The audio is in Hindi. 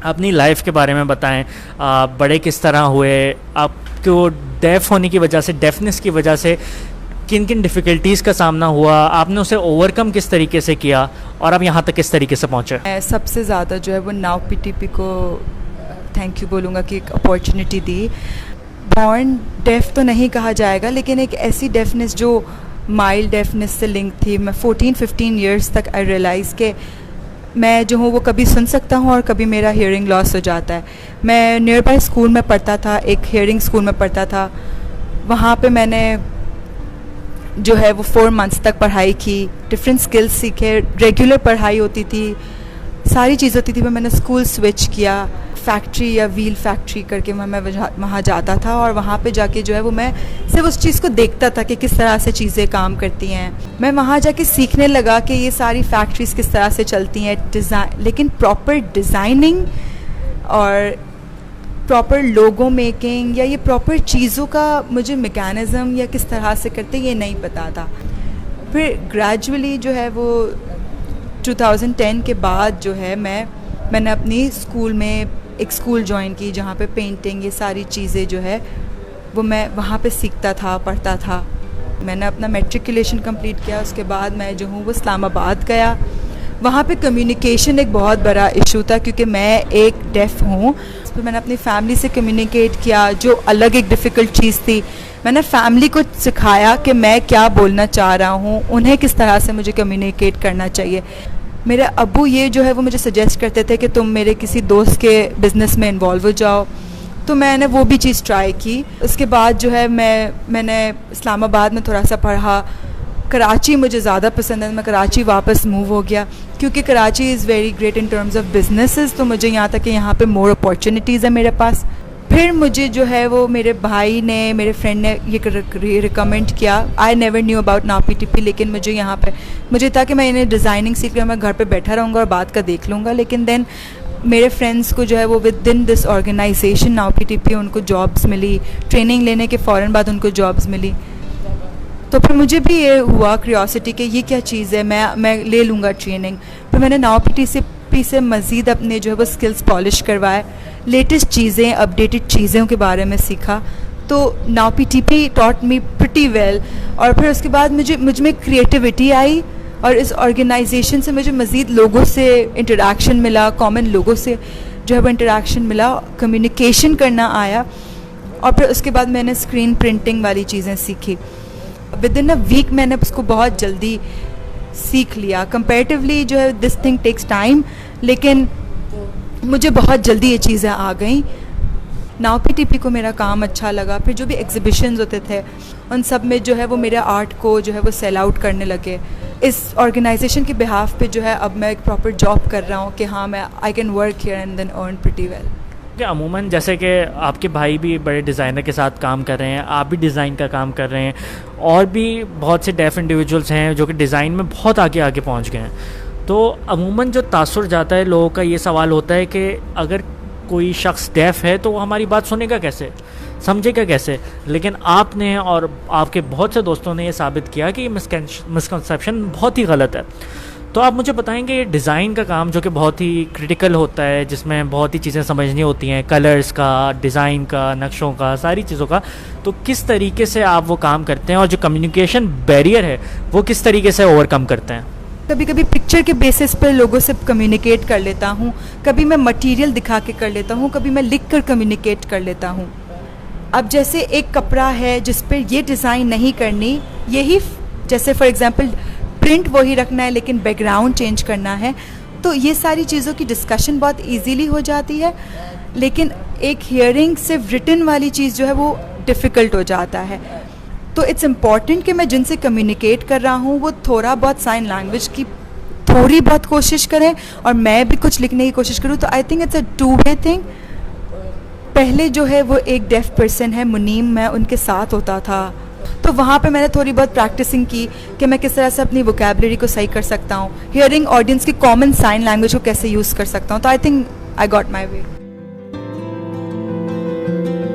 अपनी लाइफ के बारे में बताएं। बड़े किस तरह हुए, आपको डेफ होने की वजह से, डेफनेस की वजह से किन किन डिफ़िकल्टीज़ का सामना हुआ, आपने उसे ओवरकम किस तरीके से किया और आप यहाँ तक किस तरीके से पहुँचे? मैं सबसे ज़्यादा जो है वो नाउ पीटीपी को थैंक यू बोलूँगा कि एक अपॉर्चुनिटी दी। बॉर्न डेफ तो नहीं कहा जाएगा, लेकिन एक ऐसी डेफनेस जो माइल्ड डेफनेस से लिंक थी। मैं 14-15 ईयर्स तक आई रियलाइज़ के मैं जो हूँ वो कभी सुन सकता हूँ और कभी मेरा हियरिंग लॉस हो जाता है। मैं नियर बाय स्कूल में पढ़ता था, एक हियरिंग स्कूल में पढ़ता था। वहाँ पे मैंने जो है वो 4 मंथ्स तक पढ़ाई की, डिफरेंट स्किल्स सीखे, रेगुलर पढ़ाई होती थी, सारी चीज़ होती थी। मैंने स्कूल स्विच किया, फैक्ट्री या व्हील फैक्ट्री करके मैं वहाँ जाता था और वहाँ पे जाके जो है वो मैं सिर्फ उस चीज़ को देखता था कि किस तरह से चीज़ें काम करती हैं। मैं वहाँ जाके सीखने लगा कि ये सारी फैक्ट्रीज़ किस तरह से चलती हैं, डिज़ाइन, लेकिन प्रॉपर डिज़ाइनिंग और प्रॉपर लोगो मेकिंग या ये प्रॉपर चीज़ों का मुझे मैकेनिज़्म या किस तरह से करते ये नहीं पता था। फिर ग्रेजुअली जो है वो 2010 के बाद जो है मैंने अपनी स्कूल में एक स्कूल ज्वाइन की जहाँ पे पेंटिंग ये सारी चीज़ें जो है वो मैं वहाँ पे सीखता था, पढ़ता था। मैंने अपना मैट्रिकुलेशन कंप्लीट किया, उसके बाद मैं जो हूँ वो इस्लामाबाद गया। वहाँ पे कम्युनिकेशन एक बहुत बड़ा इशू था क्योंकि मैं एक डेफ हूँ। तो मैंने अपनी फैमिली से कम्युनिकेट किया, जो अलग एक डिफ़िकल्ट चीज़ थी। मैंने फैमिली को सिखाया कि मैं क्या बोलना चाह रहा हूँ, उन्हें किस तरह से मुझे कम्युनिकेट करना चाहिए। मेरे अब्बू ये जो है वो मुझे सजेस्ट करते थे कि तुम मेरे किसी दोस्त के बिज़नेस में इन्वॉल्व हो जाओ, तो मैंने वो भी चीज़ ट्राई की। उसके बाद जो है मैंने इस्लामाबाद में थोड़ा सा पढ़ा। कराची मुझे ज़्यादा पसंद है, मैं कराची वापस मूव हो गया क्योंकि Karachi is very great in terms of businesses. तो मुझे यहाँ तक कि यहाँ पे मोर अपॉर्चुनिटीज़ है मेरे पास। फिर मुझे जो है वो मेरे भाई ने, मेरे फ्रेंड ने ये रिकमेंड किया। I never knew about now PTP, लेकिन मुझे यहाँ पे मुझे था कि मैं इन्हें डिज़ाइनिंग सीख कर मैं घर पे बैठा रहूँगा और बात का देख लूँगा। लेकिन देन मेरे फ्रेंड्स को जो है वो within this organisation now PTP उनको जॉब्स मिली, ट्रेनिंग लेने के फ़ौरन बाद उनको जॉब्स मिली। तो फिर मुझे भी ये हुआ क्यूरियोसिटी कि ये क्या चीज़ है, मैं ले लूँगा ट्रेनिंग। फिर मैंने नाउ पीटीपी से मज़ीद अपने जो है वो स्किल्स पॉलिश करवाए, लेटेस्ट चीज़ें, अपडेटेड चीज़ों के बारे में सीखा। तो now PTP taught me pretty well. और फिर उसके बाद मुझ में क्रिएटिविटी आई और इस ऑर्गेनाइजेशन से मुझे मज़ीद लोगों से इंटरेक्शन मिला, कॉमन लोगों से जो है वो इंटरेक्शन मिला, कम्युनिकेशन करना आया। और फिर उसके बाद मैंने स्क्रीन प्रिंटिंग वाली चीज़ें सीखी। विद इन अ वीक मैंने उसको बहुत जल्दी सीख लिया। कंपैरेटिवली जो है दिस थिंग टेक्स टाइम, लेकिन मुझे बहुत जल्दी ये चीज़ें आ गई। नाउ पीटीपी को मेरा काम अच्छा लगा। फिर जो भी एग्जिबिशंस होते थे उन सब में जो है वो मेरे आर्ट को जो है वो सेल आउट करने लगे। इस ऑर्गेनाइजेशन के बिहाफ पे जो है अब मैं एक प्रॉपर जॉब कर रहा हूँ कि हाँ मैं I can work here and then earn pretty well. अमूमन जैसे कि आपके भाई भी बड़े डिज़ाइनर के साथ काम कर रहे हैं, आप भी डिज़ाइन का काम कर रहे हैं, और भी बहुत से डेफ इंडिविजुअल्स हैं जो कि डिज़ाइन में बहुत आगे आगे पहुंच गए हैं। तो अमूमन जो तासुर जाता है लोगों का, ये सवाल होता है कि अगर कोई शख्स डेफ है तो वो हमारी बात सुनेगा कैसे, समझेगा कैसे। लेकिन आपने और आपके बहुत से दोस्तों ने ये साबित किया कि ये मिसकंसेप्शन बहुत ही गलत है। तो आप मुझे बताएंगे ये डिज़ाइन का काम जो कि बहुत ही क्रिटिकल होता है, जिसमें बहुत ही चीज़ें समझनी होती हैं, कलर्स का, डिज़ाइन का, नक्शों का, सारी चीज़ों का, तो किस तरीके से आप वो काम करते हैं और जो कम्युनिकेशन बैरियर है वो किस तरीके से ओवरकम करते हैं? कभी कभी पिक्चर के बेसिस पर लोगों से कम्युनिकेट कर लेता हूँ, कभी मैं मटेरियल दिखा के कर लेता हूँ, कभी मैं लिख कर कम्युनिकेट कर लेता हूँ। अब जैसे एक कपड़ा है जिस पर ये डिज़ाइन नहीं करनी, यही जैसे फॉर एग्ज़ाम्पल प्रिंट वही रखना है लेकिन बैकग्राउंड चेंज करना है, तो ये सारी चीज़ों की डिस्कशन बहुत इजीली हो जाती है। लेकिन एक हियरिंग सिर्फ रिटन वाली चीज़ जो है वो डिफ़िकल्ट हो जाता है। तो इट्स इम्पॉर्टेंट कि मैं जिनसे कम्युनिकेट कर रहा हूँ वो थोड़ा बहुत साइन लैंग्वेज की थोड़ी बहुत कोशिश करें और मैं भी कुछ लिखने की कोशिश करूँ। तो I think it's a two way thing. पहले जो है वो एक डेफ पर्सन है मुनीम, मैं उनके साथ होता था, तो वहाँ पे मैंने थोड़ी बहुत प्रैक्टिसिंग की कि मैं किस तरह से अपनी वोकैबुलरी को सही कर सकता हूँ, हियरिंग ऑडियंस की कॉमन साइन लैंग्वेज को कैसे यूज़ कर सकता हूँ। तो I think I got my way.